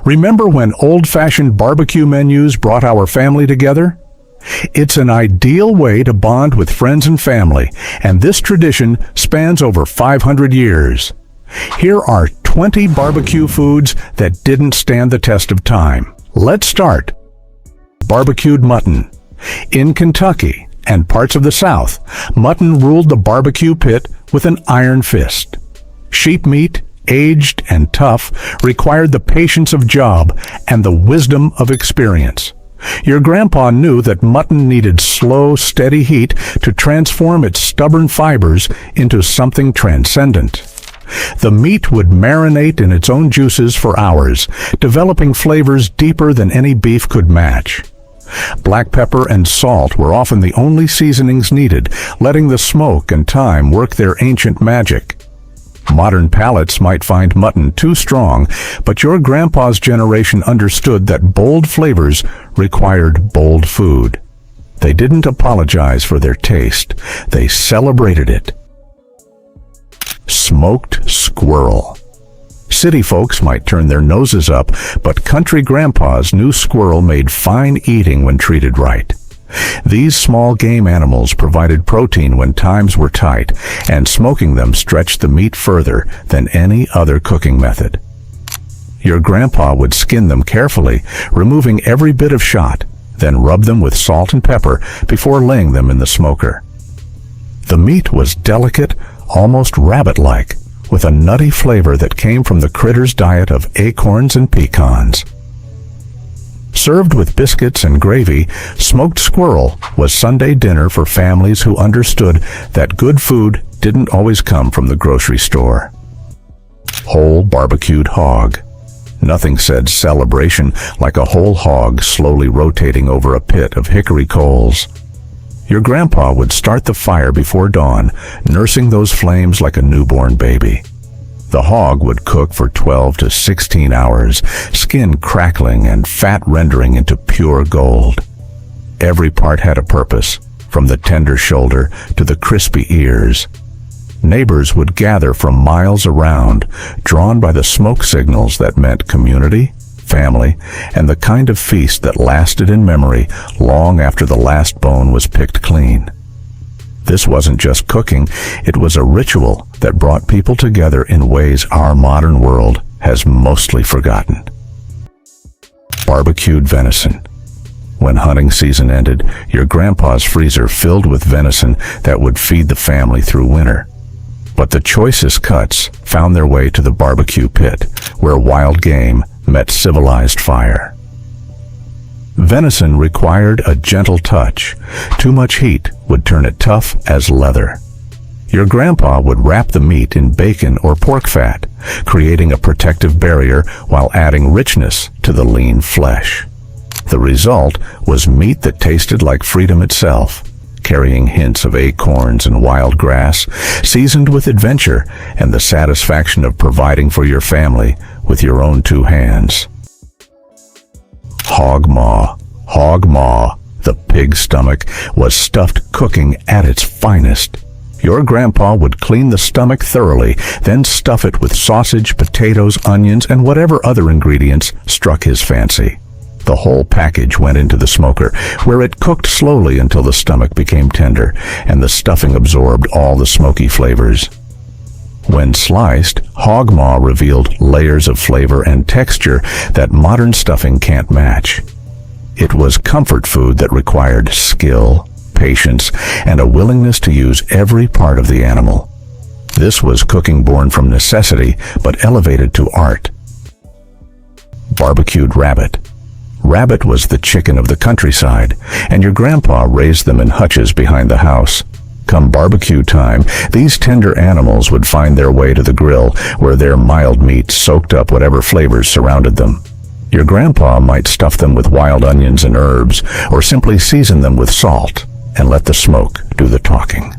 Remember when old-fashioned barbecue menus brought our family together? It's an ideal way to bond with friends and family, and this tradition spans over 500 years. Here are 20 barbecue foods that didn't stand the test of time. Let's start. Barbecued mutton. In Kentucky and parts of the South, mutton ruled the barbecue pit with an iron fist. Sheep meat, aged and tough, required the patience of job and the wisdom of experience. Your grandpa knew that mutton needed slow, steady heat to transform its stubborn fibers into something transcendent. The meat would marinate in its own juices for hours, developing flavors deeper than any beef could match. Black pepper and salt were often the only seasonings needed, letting the smoke and thyme work their ancient magic. Modern palates might find mutton too strong, but your grandpa's generation understood that bold flavors required bold food. They didn't apologize for their taste. They celebrated it. Smoked squirrel. City folks might turn their noses up, but country grandpas knew squirrel made fine eating when treated right. These small game animals provided protein when times were tight, and smoking them stretched the meat further than any other cooking method. Your grandpa would skin them carefully, removing every bit of shot, then rub them with salt and pepper before laying them in the smoker. The meat was delicate, almost rabbit-like, with a nutty flavor that came from the critter's diet of acorns and pecans. Served with biscuits and gravy, smoked squirrel was Sunday dinner for families who understood that good food didn't always come from the grocery store. Whole barbecued hog. Nothing said celebration like a whole hog slowly rotating over a pit of hickory coals. Your grandpa would start the fire before dawn, nursing those flames like a newborn baby. The hog would cook for 12 to 16 hours, skin crackling and fat rendering into pure gold. Every part had a purpose, from the tender shoulder to the crispy ears. Neighbors would gather from miles around, drawn by the smoke signals that meant community, family, and the kind of feast that lasted in memory long after the last bone was picked clean. This wasn't just cooking, it was a ritual that brought people together in ways our modern world has mostly forgotten. Barbecued venison. When hunting season ended, your grandpa's freezer filled with venison that would feed the family through winter. But the choicest cuts found their way to the barbecue pit, where wild game met civilized fire. Venison required a gentle touch. Too much heat would turn it tough as leather. Your grandpa would wrap the meat in bacon or pork fat, creating a protective barrier while adding richness to the lean flesh. The result was meat that tasted like freedom itself, carrying hints of acorns and wild grass, seasoned with adventure and the satisfaction of providing for your family with your own two hands. Hog maw. Hog maw, the pig's stomach, was stuffed cooking at its finest. Your grandpa would clean the stomach thoroughly, then stuff it with sausage, potatoes, onions, and whatever other ingredients struck his fancy. The whole package went into the smoker, where it cooked slowly until the stomach became tender, and the stuffing absorbed all the smoky flavors. When sliced, hog maw revealed layers of flavor and texture that modern stuffing can't match. It was comfort food that required skill, patience, and a willingness to use every part of the animal. This was cooking born from necessity, but elevated to art. Barbecued rabbit. Rabbit was the chicken of the countryside, and your grandpa raised them in hutches behind the house. Come barbecue time, these tender animals would find their way to the grill, where their mild meat soaked up whatever flavors surrounded them. Your grandpa might stuff them with wild onions and herbs, or simply season them with salt and let the smoke do the talking.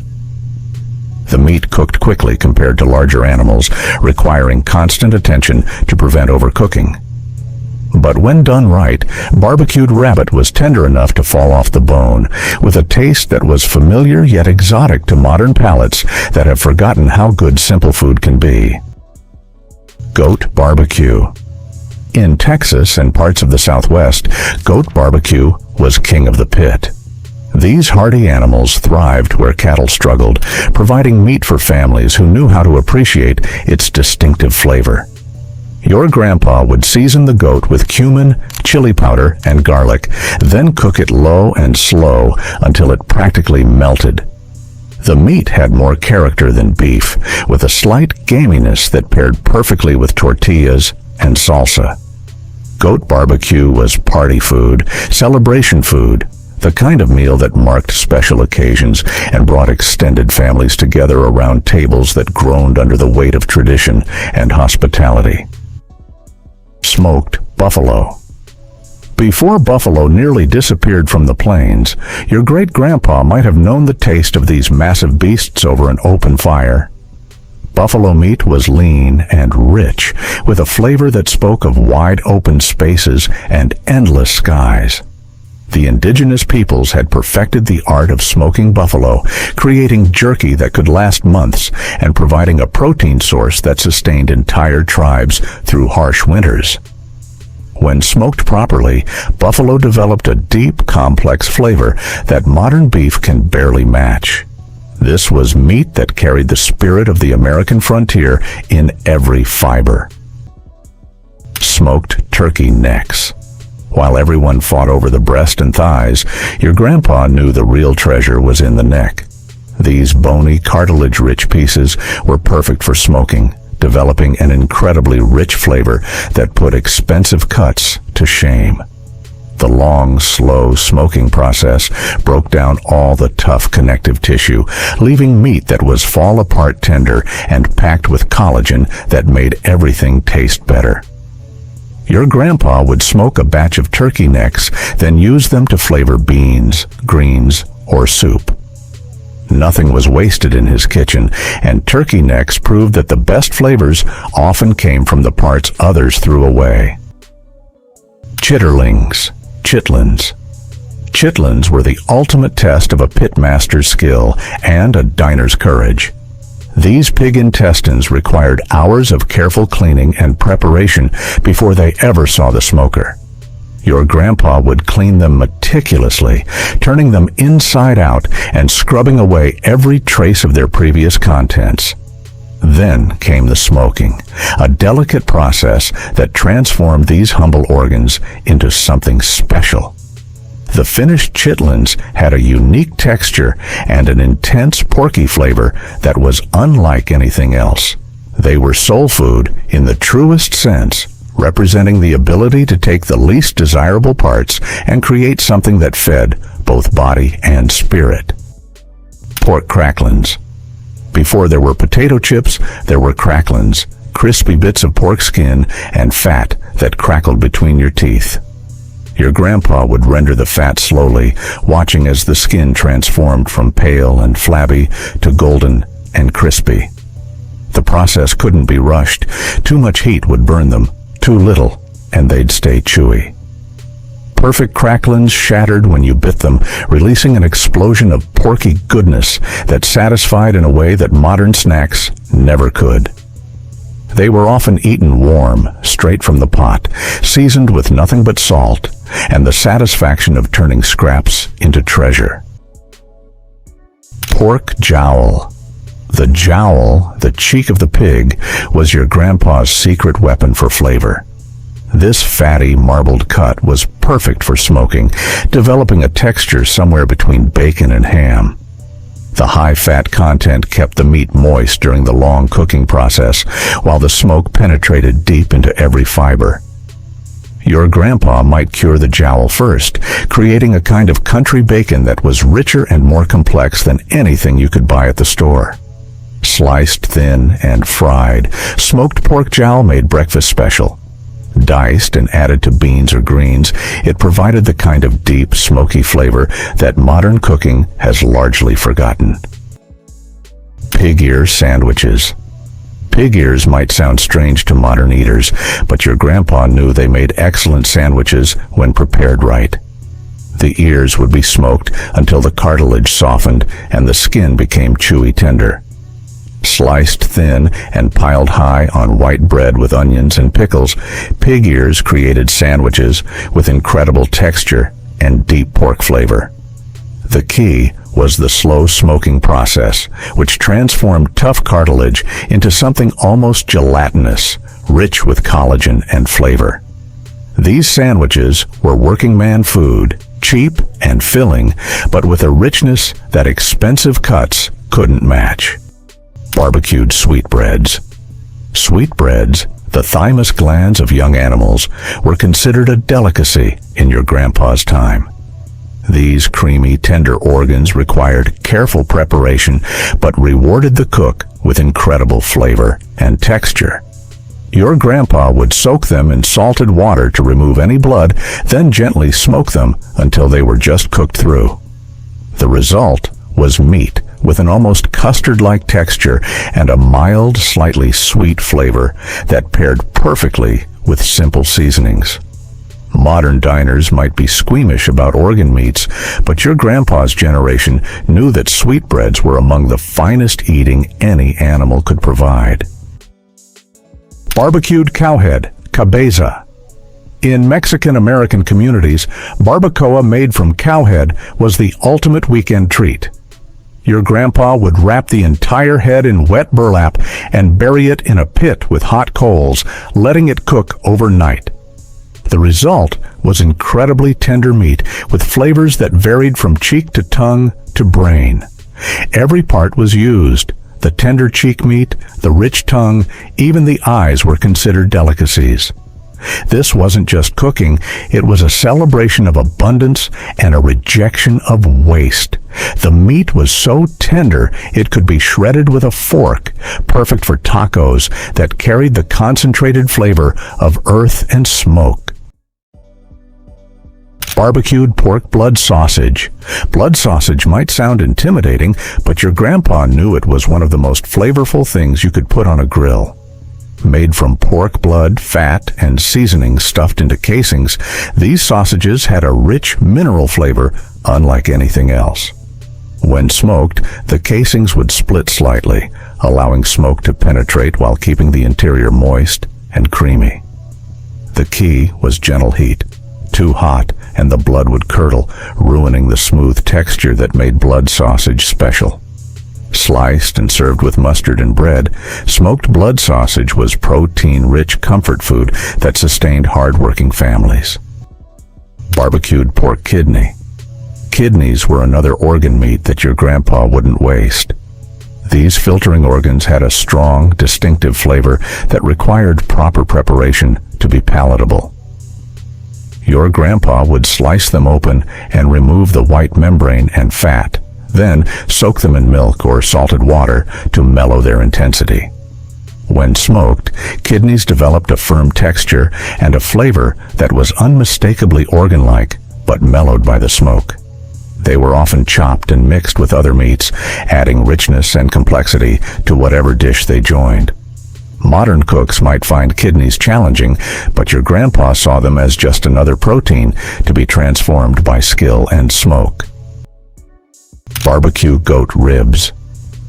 The meat cooked quickly compared to larger animals, requiring constant attention to prevent overcooking. But when done right, barbecued rabbit was tender enough to fall off the bone, with a taste that was familiar yet exotic to modern palates that have forgotten how good simple food can be. Goat barbecue. In Texas and parts of the Southwest, goat barbecue was king of the pit. These hardy animals thrived where cattle struggled, providing meat for families who knew how to appreciate its distinctive flavor. Your grandpa would season the goat with cumin, chili powder, and garlic, then cook it low and slow until it practically melted. The meat had more character than beef, with a slight gaminess that paired perfectly with tortillas and salsa. Goat barbecue was party food, celebration food, the kind of meal that marked special occasions and brought extended families together around tables that groaned under the weight of tradition and hospitality. Smoked buffalo. Before buffalo nearly disappeared from the plains, your great-grandpa might have known the taste of these massive beasts over an open fire. Buffalo meat was lean and rich, with a flavor that spoke of wide open spaces and endless skies. The indigenous peoples had perfected the art of smoking buffalo, creating jerky that could last months and providing a protein source that sustained entire tribes through harsh winters. When smoked properly, buffalo developed a deep, complex flavor that modern beef can barely match. This was meat that carried the spirit of the American frontier in every fiber. Smoked turkey necks. While everyone fought over the breast and thighs, your grandpa knew the real treasure was in the neck. These bony, cartilage-rich pieces were perfect for smoking, developing an incredibly rich flavor that put expensive cuts to shame. The long, slow smoking process broke down all the tough connective tissue, leaving meat that was fall-apart tender and packed with collagen that made everything taste better. Your grandpa would smoke a batch of turkey necks, then use them to flavor beans, greens, or soup. Nothing was wasted in his kitchen, and turkey necks proved that the best flavors often came from the parts others threw away. Chitterlings, chitlins. Chitlins were the ultimate test of a pitmaster's skill and a diner's courage. These pig intestines required hours of careful cleaning and preparation before they ever saw the smoker. Your grandpa would clean them meticulously, turning them inside out and scrubbing away every trace of their previous contents. Then came the smoking, a delicate process that transformed these humble organs into something special. The finished chitlins had a unique texture and an intense porky flavor that was unlike anything else. They were soul food in the truest sense, representing the ability to take the least desirable parts and create something that fed both body and spirit. Pork cracklins. Before there were potato chips, there were cracklins, crispy bits of pork skin and fat that crackled between your teeth. Your grandpa would render the fat slowly, watching as the skin transformed from pale and flabby to golden and crispy. The process couldn't be rushed. Too much heat would burn them, too little, and they'd stay chewy. Perfect cracklins shattered when you bit them, releasing an explosion of porky goodness that satisfied in a way that modern snacks never could. They were often eaten warm, straight from the pot, seasoned with nothing but salt, and the satisfaction of turning scraps into treasure. Pork jowl. The jowl, the cheek of the pig, was your grandpa's secret weapon for flavor. This fatty, marbled cut was perfect for smoking, developing a texture somewhere between bacon and ham. The high-fat content kept the meat moist during the long cooking process, while the smoke penetrated deep into every fiber. Your grandpa might cure the jowl first, creating a kind of country bacon that was richer and more complex than anything you could buy at the store. Sliced thin and fried, smoked pork jowl made breakfast special. Diced and added to beans or greens, it provided the kind of deep, smoky flavor that modern cooking has largely forgotten. Pig ear sandwiches. Pig ears might sound strange to modern eaters, but your grandpa knew they made excellent sandwiches when prepared right. The ears would be smoked until the cartilage softened and the skin became chewy tender. Sliced thin and piled high on white bread with onions and pickles, pig ears created sandwiches with incredible texture and deep pork flavor. The key was the slow smoking process, which transformed tough cartilage into something almost gelatinous, rich with collagen and flavor. These sandwiches were working man food, cheap and filling, but with a richness that expensive cuts couldn't match. Barbecued sweetbreads. Sweetbreads, the thymus glands of young animals, were considered a delicacy in your grandpa's time. These creamy, tender organs required careful preparation, but rewarded the cook with incredible flavor and texture. Your grandpa would soak them in salted water to remove any blood, then gently smoke them until they were just cooked through. The result was meat with an almost custard-like texture and a mild, slightly sweet flavor that paired perfectly with simple seasonings. Modern diners might be squeamish about organ meats, but your grandpa's generation knew that sweetbreads were among the finest eating any animal could provide. Barbecued cowhead, cabeza. In Mexican-American communities, barbacoa made from cowhead was the ultimate weekend treat. Your grandpa would wrap the entire head in wet burlap and bury it in a pit with hot coals, letting it cook overnight. The result was incredibly tender meat with flavors that varied from cheek to tongue to brain. Every part was used. The tender cheek meat, the rich tongue, even the eyes were considered delicacies. This wasn't just cooking, it was a celebration of abundance and a rejection of waste. The meat was so tender it could be shredded with a fork, perfect for tacos that carried the concentrated flavor of earth and smoke. Barbecued pork blood sausage. Blood sausage might sound intimidating, but your grandpa knew it was one of the most flavorful things you could put on a grill. Made from pork blood, fat, and seasoning stuffed into casings, these sausages had a rich mineral flavor unlike anything else. When smoked, the casings would split slightly, allowing smoke to penetrate while keeping the interior moist and creamy. The key was gentle heat. Too hot, and the blood would curdle, ruining the smooth texture that made blood sausage special. Sliced and served with mustard and bread, smoked blood sausage was protein-rich comfort food that sustained hard-working families. Barbecued pork kidney. Kidneys were another organ meat that your grandpa wouldn't waste. These filtering organs had a strong, distinctive flavor that required proper preparation to be palatable. Your grandpa would slice them open and remove the white membrane and fat, then soak them in milk or salted water to mellow their intensity. When smoked, kidneys developed a firm texture and a flavor that was unmistakably organ-like, but mellowed by the smoke. They were often chopped and mixed with other meats, adding richness and complexity to whatever dish they joined. Modern cooks might find kidneys challenging, but your grandpa saw them as just another protein to be transformed by skill and smoke. Barbecue goat ribs.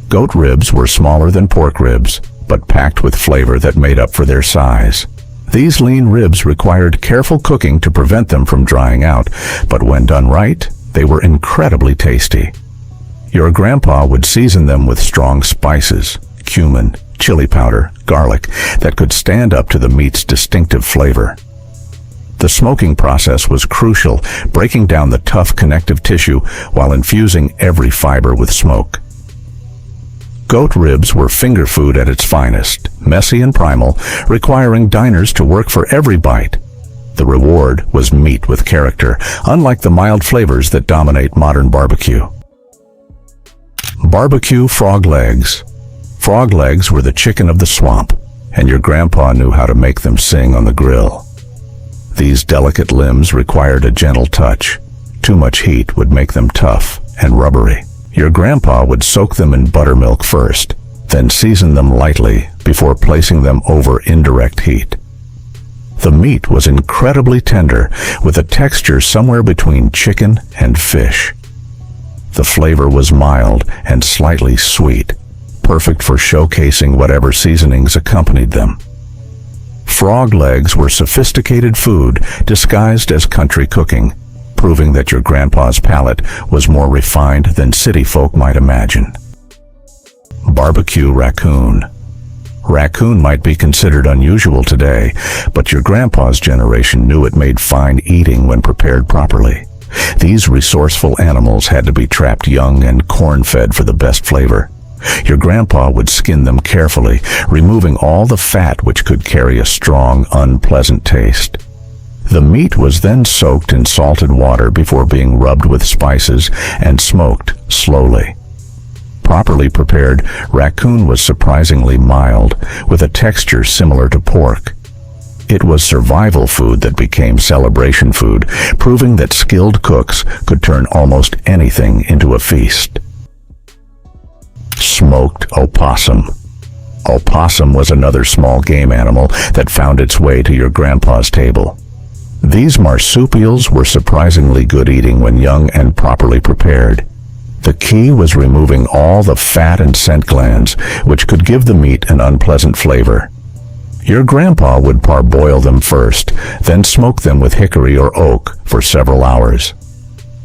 Goat ribs were smaller than pork ribs, but packed with flavor that made up for their size. These lean ribs required careful cooking to prevent them from drying out, but when done right, they were incredibly tasty. Your grandpa would season them with strong spices, cumin, chili powder, garlic, that could stand up to the meat's distinctive flavor. The smoking process was crucial, breaking down the tough connective tissue while infusing every fiber with smoke. Goat ribs were finger food at its finest, messy and primal, requiring diners to work for every bite. The reward was meat with character, unlike the mild flavors that dominate modern barbecue. Barbecue frog legs. Frog legs were the chicken of the swamp, and your grandpa knew how to make them sing on the grill. These delicate limbs required a gentle touch. Too much heat would make them tough and rubbery. Your grandpa would soak them in buttermilk first, then season them lightly before placing them over indirect heat. The meat was incredibly tender, with a texture somewhere between chicken and fish. The flavor was mild and slightly sweet, perfect for showcasing whatever seasonings accompanied them. Frog legs were sophisticated food disguised as country cooking, proving that your grandpa's palate was more refined than city folk might imagine. Barbecue raccoon. Raccoon might be considered unusual today, but your grandpa's generation knew it made fine eating when prepared properly. These resourceful animals had to be trapped young and corn-fed for the best flavor. Your grandpa would skin them carefully, removing all the fat which could carry a strong, unpleasant taste. The meat was then soaked in salted water before being rubbed with spices and smoked slowly. Properly prepared, raccoon was surprisingly mild, with a texture similar to pork. It was survival food that became celebration food, proving that skilled cooks could turn almost anything into a feast. Smoked opossum. Opossum was another small game animal that found its way to your grandpa's table. These marsupials were surprisingly good eating when young and properly prepared. The key was removing all the fat and scent glands, which could give the meat an unpleasant flavor. Your grandpa would parboil them first, then smoke them with hickory or oak for several hours.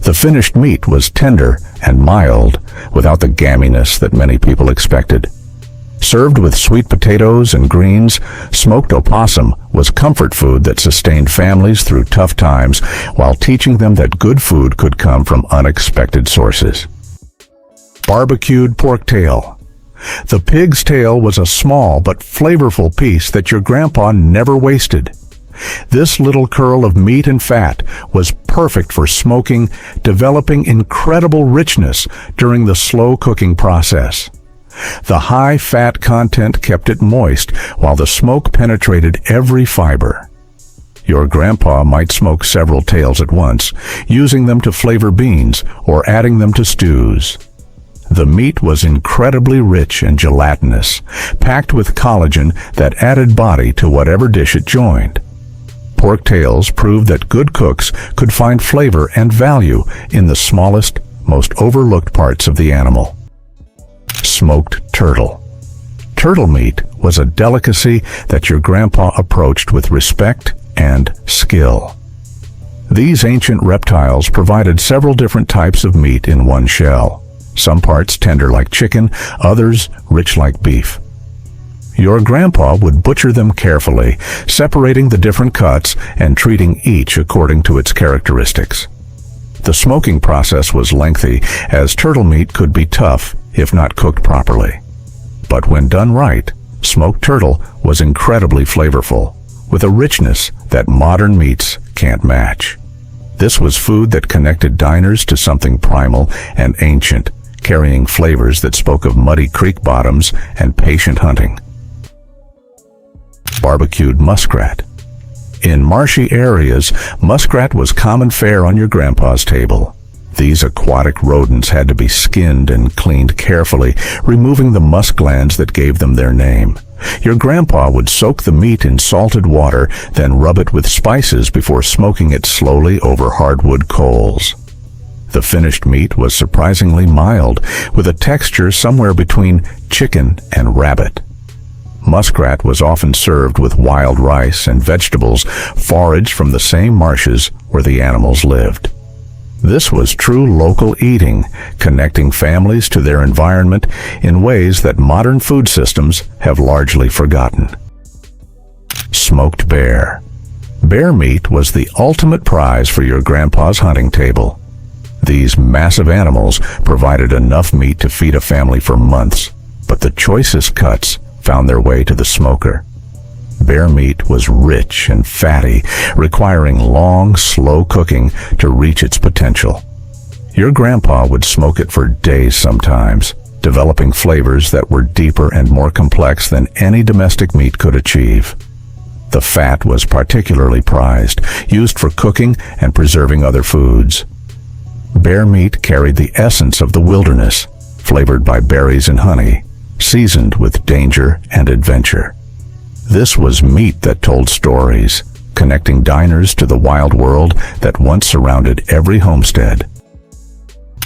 The finished meat was tender and mild, without the gamminess that many people expected. Served with sweet potatoes and greens, smoked opossum was comfort food that sustained families through tough times while teaching them that good food could come from unexpected sources. Barbecued pork tail. The pig's tail was a small but flavorful piece that your grandpa never wasted. This little curl of meat and fat was perfect for smoking, developing incredible richness during the slow cooking process. The high fat content kept it moist while the smoke penetrated every fiber. Your grandpa might smoke several tails at once, using them to flavor beans or adding them to stews. The meat was incredibly rich and gelatinous, packed with collagen that added body to whatever dish it joined. Pork tails proved that good cooks could find flavor and value in the smallest, most overlooked parts of the animal. Smoked turtle. Turtle meat was a delicacy that your grandpa approached with respect and skill. These ancient reptiles provided several different types of meat in one shell, some parts tender like chicken, others rich like beef. Your grandpa would butcher them carefully, separating the different cuts and treating each according to its characteristics. The smoking process was lengthy, as turtle meat could be tough if not cooked properly. But when done right, smoked turtle was incredibly flavorful, with a richness that modern meats can't match. This was food that connected diners to something primal and ancient, carrying flavors that spoke of muddy creek bottoms and patient hunting. Barbecued muskrat. In marshy areas, muskrat was common fare on your grandpa's table. These aquatic rodents had to be skinned and cleaned carefully, removing the musk glands that gave them their name. Your grandpa would soak the meat in salted water, then rub it with spices before smoking it slowly over hardwood coals. The finished meat was surprisingly mild, with a texture somewhere between chicken and rabbit. Muskrat was often served with wild rice and vegetables foraged from the same marshes where the animals lived. This was true local eating, connecting families to their environment in ways that modern food systems have largely forgotten. Smoked bear. Bear meat was the ultimate prize for your grandpa's hunting table. These massive animals provided enough meat to feed a family for months, but the choicest cuts found their way to the smoker. Bear meat was rich and fatty, requiring long, slow cooking to reach its potential. Your grandpa would smoke it for days sometimes, developing flavors that were deeper and more complex than any domestic meat could achieve. The fat was particularly prized, used for cooking and preserving other foods. Bear meat carried the essence of the wilderness, flavored by berries and honey, seasoned with danger and adventure. This was meat that told stories, connecting diners to the wild world that once surrounded every homestead.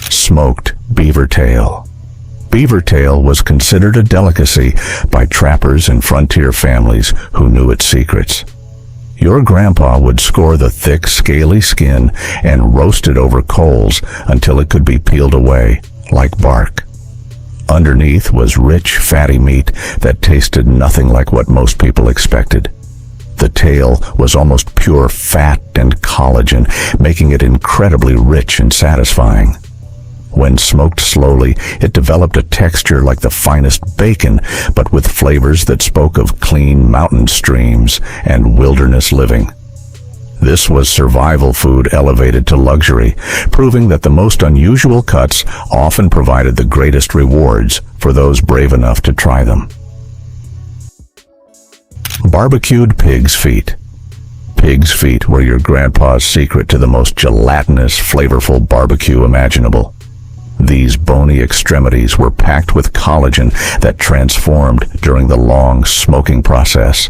Smoked beaver tail. Beaver tail was considered a delicacy by trappers and frontier families who knew its secrets. Your grandpa would score the thick, scaly skin and roast it over coals until it could be peeled away, like bark. Underneath was rich, fatty meat that tasted nothing like what most people expected. The tail was almost pure fat and collagen, making it incredibly rich and satisfying. When smoked slowly, it developed a texture like the finest bacon, but with flavors that spoke of clean mountain streams and wilderness living. This was survival food elevated to luxury, proving that the most unusual cuts often provided the greatest rewards for those brave enough to try them. Barbecued pig's feet. Pig's feet were your grandpa's secret to the most gelatinous, flavorful barbecue imaginable. These bony extremities were packed with collagen that transformed during the long smoking process.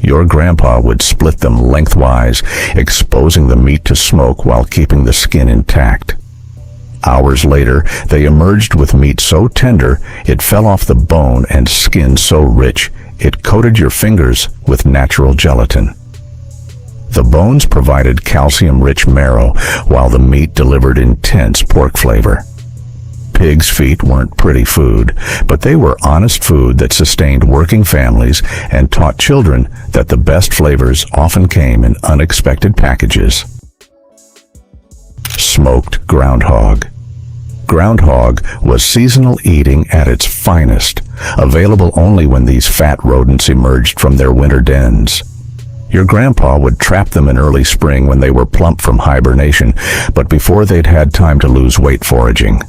Your grandpa would split them lengthwise, exposing the meat to smoke while keeping the skin intact. Hours later, they emerged with meat so tender it fell off the bone and skin so rich it coated your fingers with natural gelatin. The bones provided calcium-rich marrow, while the meat delivered intense pork flavor. Pig's feet weren't pretty food, but they were honest food that sustained working families and taught children that the best flavors often came in unexpected packages. Smoked groundhog. Groundhog was seasonal eating at its finest, available only when these fat rodents emerged from their winter dens. Your grandpa would trap them in early spring when they were plump from hibernation, but before they'd had time to lose weight foraging.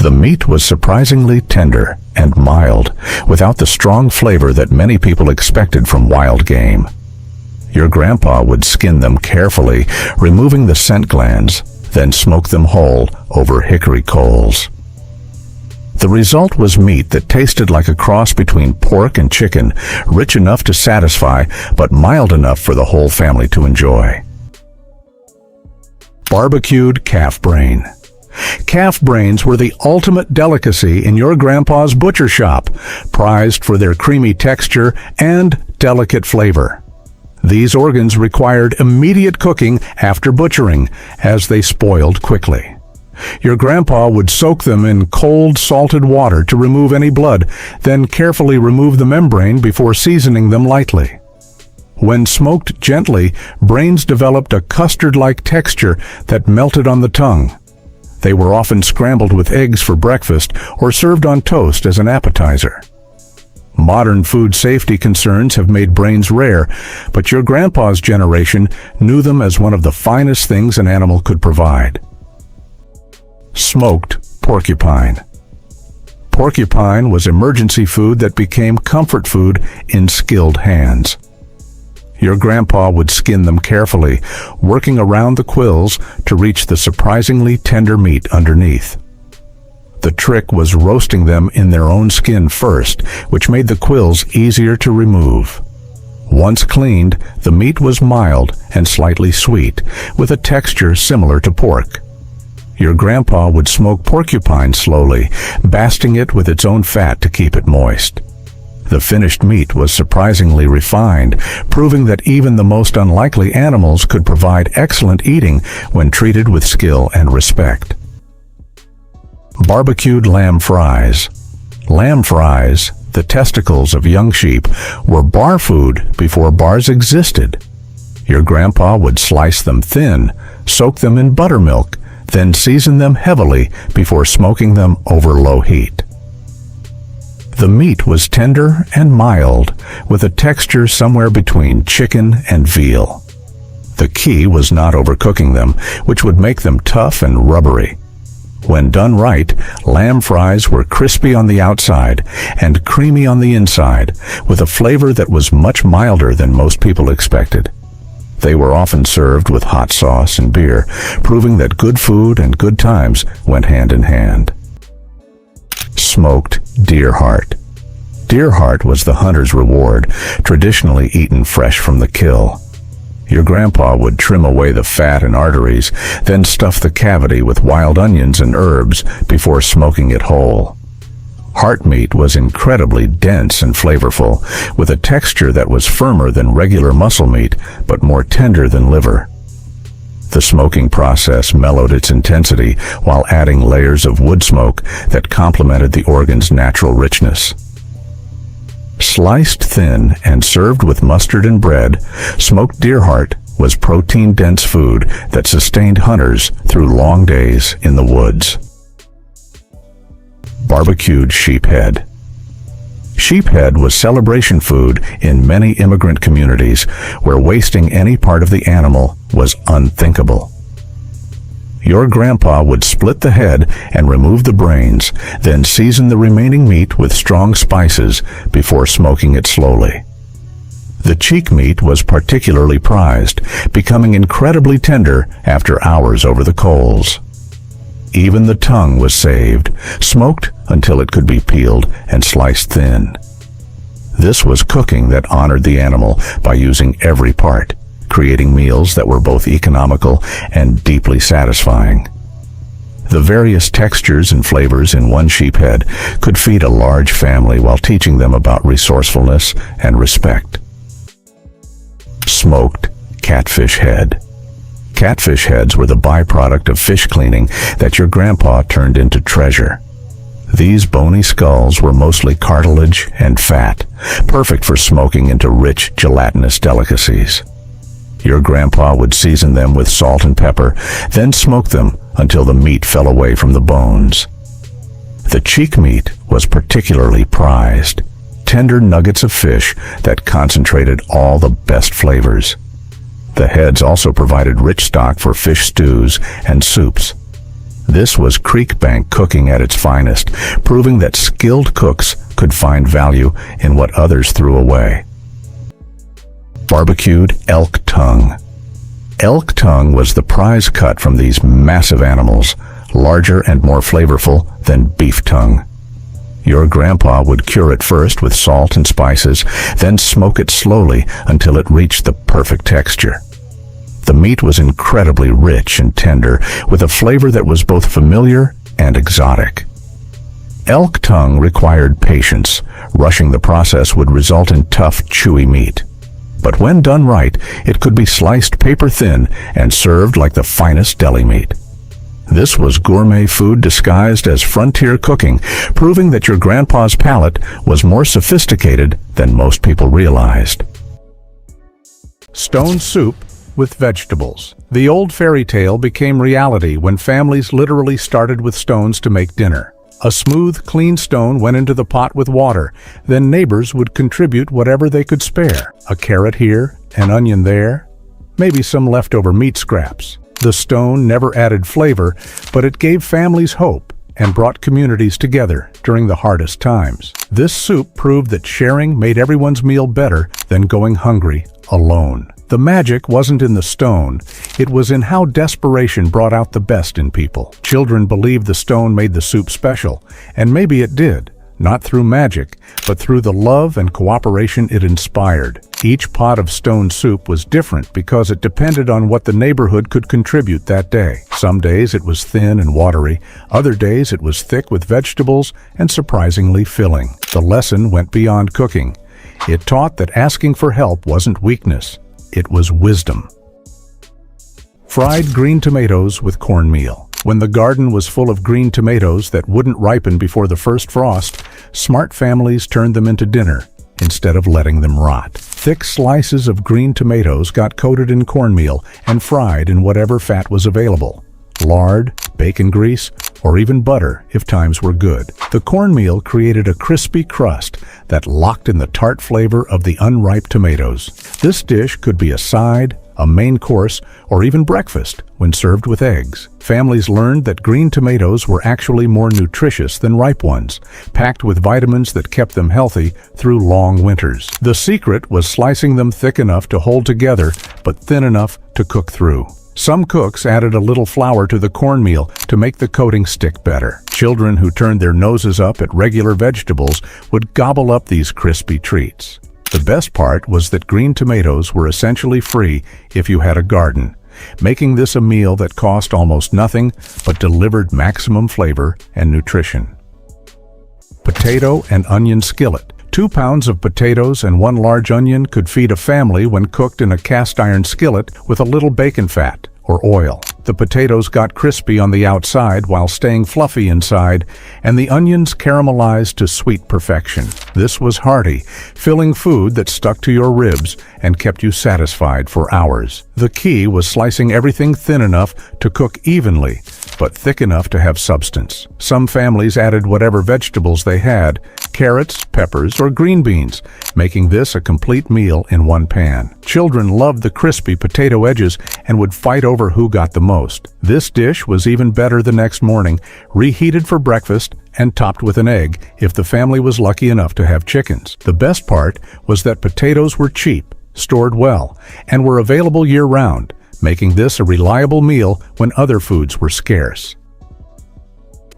The meat was surprisingly tender and mild, without the strong flavor that many people expected from wild game. Your grandpa would skin them carefully, removing the scent glands, then smoke them whole over hickory coals. The result was meat that tasted like a cross between pork and chicken, rich enough to satisfy, but mild enough for the whole family to enjoy. Barbecued calf brain. Calf brains were the ultimate delicacy in your grandpa's butcher shop, prized for their creamy texture and delicate flavor. These organs required immediate cooking after butchering, as they spoiled quickly. Your grandpa would soak them in cold, salted water to remove any blood, then carefully remove the membrane before seasoning them lightly. When smoked gently, brains developed a custard-like texture that melted on the tongue. They were often scrambled with eggs for breakfast or served on toast as an appetizer. Modern food safety concerns have made brains rare, but your grandpa's generation knew them as one of the finest things an animal could provide. Smoked porcupine. Porcupine was emergency food that became comfort food in skilled hands. Your grandpa would skin them carefully, working around the quills to reach the surprisingly tender meat underneath. The trick was roasting them in their own skin first, which made the quills easier to remove. Once cleaned, the meat was mild and slightly sweet, with a texture similar to pork. Your grandpa would smoke porcupine slowly, basting it with its own fat to keep it moist. The finished meat was surprisingly refined, proving that even the most unlikely animals could provide excellent eating when treated with skill and respect. Barbecued lamb fries. Lamb fries, the testicles of young sheep, were bar food before bars existed. Your grandpa would slice them thin, soak them in buttermilk, then season them heavily before smoking them over low heat. The meat was tender and mild, with a texture somewhere between chicken and veal. The key was not overcooking them, which would make them tough and rubbery. When done right, lamb fries were crispy on the outside and creamy on the inside, with a flavor that was much milder than most people expected. They were often served with hot sauce and beer, proving that good food and good times went hand in hand. Smoked deer heart. Deer heart was the hunter's reward, traditionally eaten fresh from the kill. Your grandpa would trim away the fat and arteries, then stuff the cavity with wild onions and herbs before smoking it whole. Heart meat was incredibly dense and flavorful, with a texture that was firmer than regular muscle meat, but more tender than liver. The smoking process mellowed its intensity while adding layers of wood smoke that complemented the organ's natural richness. Sliced thin and served with mustard and bread, smoked deer heart was protein-dense food that sustained hunters through long days in the woods. Barbecued sheephead. Sheephead was celebration food in many immigrant communities where wasting any part of the animal was unthinkable. Your grandpa would split the head and remove the brains, then season the remaining meat with strong spices before smoking it slowly. The cheek meat was particularly prized, becoming incredibly tender after hours over the coals. Even the tongue was saved, smoked until it could be peeled and sliced thin. This was cooking that honored the animal by using every part, creating meals that were both economical and deeply satisfying. The various textures and flavors in one sheephead could feed a large family while teaching them about resourcefulness and respect. Smoked catfish head. Catfish heads were the byproduct of fish cleaning that your grandpa turned into treasure. These bony skulls were mostly cartilage and fat, perfect for smoking into rich, gelatinous delicacies. Your grandpa would season them with salt and pepper, then smoke them until the meat fell away from the bones. The cheek meat was particularly prized, tender nuggets of fish that concentrated all the best flavors. The heads also provided rich stock for fish stews and soups. This was creek bank cooking at its finest, proving that skilled cooks could find value in what others threw away. Barbecued elk tongue. Elk tongue was the prize cut from these massive animals, larger and more flavorful than beef tongue. Your grandpa would cure it first with salt and spices, then smoke it slowly until it reached the perfect texture. The meat was incredibly rich and tender, with a flavor that was both familiar and exotic. Elk tongue required patience. Rushing the process would result in tough, chewy meat. But when done right, it could be sliced paper thin and served like the finest deli meat. This was gourmet food disguised as frontier cooking, proving that your grandpa's palate was more sophisticated than most people realized. Stone soup with vegetables. The old fairy tale became reality when families literally started with stones to make dinner. A smooth, clean stone went into the pot with water. Then neighbors would contribute whatever they could spare. A carrot here, an onion there, maybe some leftover meat scraps. The stone never added flavor, but it gave families hope and brought communities together during the hardest times. This soup proved that sharing made everyone's meal better than going hungry alone. The magic wasn't in the stone, it was in how desperation brought out the best in people. Children believed the stone made the soup special, and maybe it did. Not through magic, but through the love and cooperation it inspired. Each pot of stone soup was different because it depended on what the neighborhood could contribute that day. Some days it was thin and watery, other days it was thick with vegetables and surprisingly filling. The lesson went beyond cooking. It taught that asking for help wasn't weakness, it was wisdom. Fried green tomatoes with cornmeal. When the garden was full of green tomatoes that wouldn't ripen before the first frost, smart families turned them into dinner instead of letting them rot. Thick slices of green tomatoes got coated in cornmeal and fried in whatever fat was available. Lard, bacon grease, or even butter if times were good. The cornmeal created a crispy crust that locked in the tart flavor of the unripe tomatoes. This dish could be a side, a main course, or even breakfast when served with eggs. Families learned that green tomatoes were actually more nutritious than ripe ones, packed with vitamins that kept them healthy through long winters. The secret was slicing them thick enough to hold together, but thin enough to cook through. Some cooks added a little flour to the cornmeal to make the coating stick better. Children who turned their noses up at regular vegetables would gobble up these crispy treats. The best part was that green tomatoes were essentially free if you had a garden, making this a meal that cost almost nothing but delivered maximum flavor and nutrition. Potato and onion skillet. 2 pounds of potatoes and 1 large onion could feed a family when cooked in a cast iron skillet with a little bacon fat or oil. The potatoes got crispy on the outside while staying fluffy inside, and the onions caramelized to sweet perfection. This was hearty, filling food that stuck to your ribs and kept you satisfied for hours. The key was slicing everything thin enough to cook evenly, but thick enough to have substance. Some families added whatever vegetables they had, carrots, peppers, or green beans, making this a complete meal in one pan. Children loved the crispy potato edges and would fight over who got the most. This dish was even better the next morning, reheated for breakfast and topped with an egg if the family was lucky enough to have chickens. The best part was that potatoes were cheap, stored well, and were available year-round, making this a reliable meal when other foods were scarce.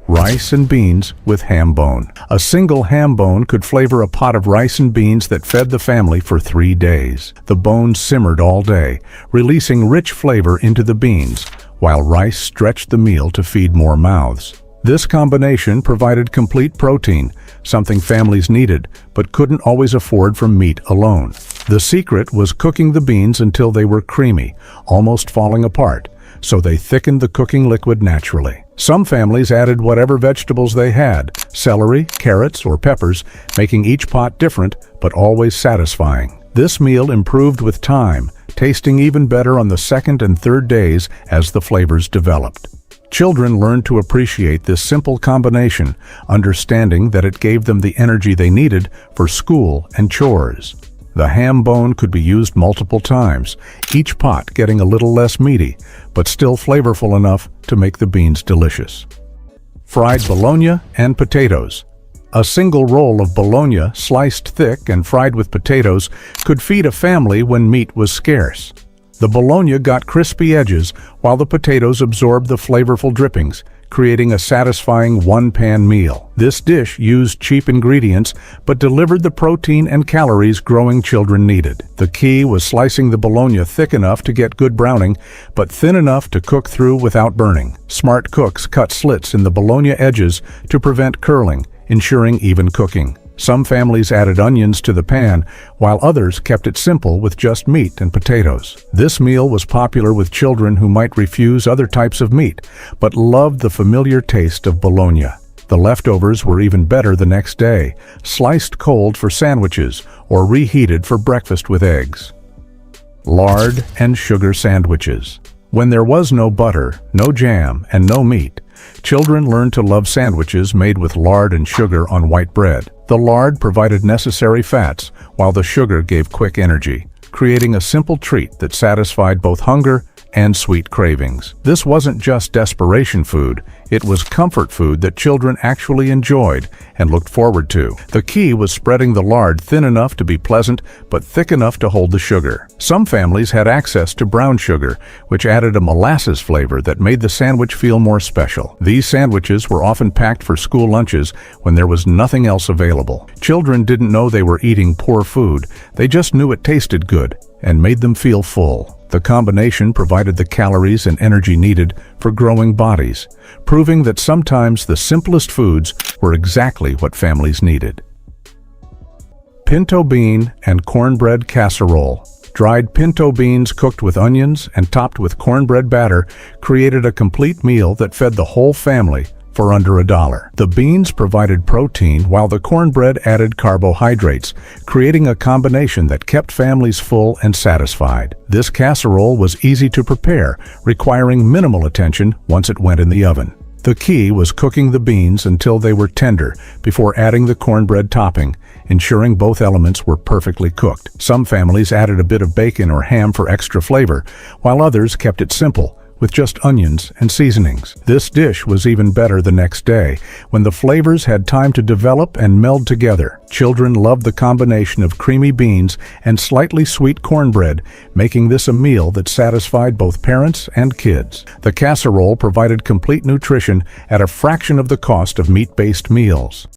Rice and beans with ham bone. A single ham bone could flavor a pot of rice and beans that fed the family for 3 days. The bones simmered all day, releasing rich flavor into the beans, while rice stretched the meal to feed more mouths. This combination provided complete protein, something families needed but couldn't always afford from meat alone. The secret was cooking the beans until they were creamy, almost falling apart, so they thickened the cooking liquid naturally. Some families added whatever vegetables they had, celery, carrots, or peppers, making each pot different but always satisfying. This meal improved with time, tasting even better on the second and third days as the flavors developed. Children learned to appreciate this simple combination, understanding that it gave them the energy they needed for school and chores. The ham bone could be used multiple times, each pot getting a little less meaty, but still flavorful enough to make the beans delicious. Fried bologna and potatoes. A single roll of bologna, sliced thick and fried with potatoes, could feed a family when meat was scarce. The bologna got crispy edges while the potatoes absorbed the flavorful drippings, creating a satisfying one-pan meal. This dish used cheap ingredients but delivered the protein and calories growing children needed. The key was slicing the bologna thick enough to get good browning, but thin enough to cook through without burning. Smart cooks cut slits in the bologna edges to prevent curling, ensuring even cooking. Some families added onions to the pan, while others kept it simple with just meat and potatoes. This meal was popular with children who might refuse other types of meat, but loved the familiar taste of bologna. The leftovers were even better the next day, sliced cold for sandwiches or reheated for breakfast with eggs. Lard and sugar sandwiches. When there was no butter, no jam, and no meat, children learned to love sandwiches made with lard and sugar on white bread. The lard provided necessary fats, while the sugar gave quick energy, creating a simple treat that satisfied both hunger and sweet cravings. This wasn't just desperation food, it was comfort food that children actually enjoyed and looked forward to. The key was spreading the lard thin enough to be pleasant, but thick enough to hold the sugar. Some families had access to brown sugar, which added a molasses flavor that made the sandwich feel more special. These sandwiches were often packed for school lunches when there was nothing else available. Children didn't know they were eating poor food, they just knew it tasted good and made them feel full. The combination provided the calories and energy needed for growing bodies, proving that sometimes the simplest foods were exactly what families needed. Pinto bean and cornbread casserole. Dried pinto beans cooked with onions and topped with cornbread batter created a complete meal that fed the whole family for under $1. The beans provided protein while the cornbread added carbohydrates, creating a combination that kept families full and satisfied. This casserole was easy to prepare, requiring minimal attention once it went in the oven. The key was cooking the beans until they were tender before adding the cornbread topping, ensuring both elements were perfectly cooked. Some families added a bit of bacon or ham for extra flavor, while others kept it simple, with just onions and seasonings. This dish was even better the next day, when the flavors had time to develop and meld together. Children loved the combination of creamy beans and slightly sweet cornbread, making this a meal that satisfied both parents and kids. The casserole provided complete nutrition at a fraction of the cost of meat-based meals.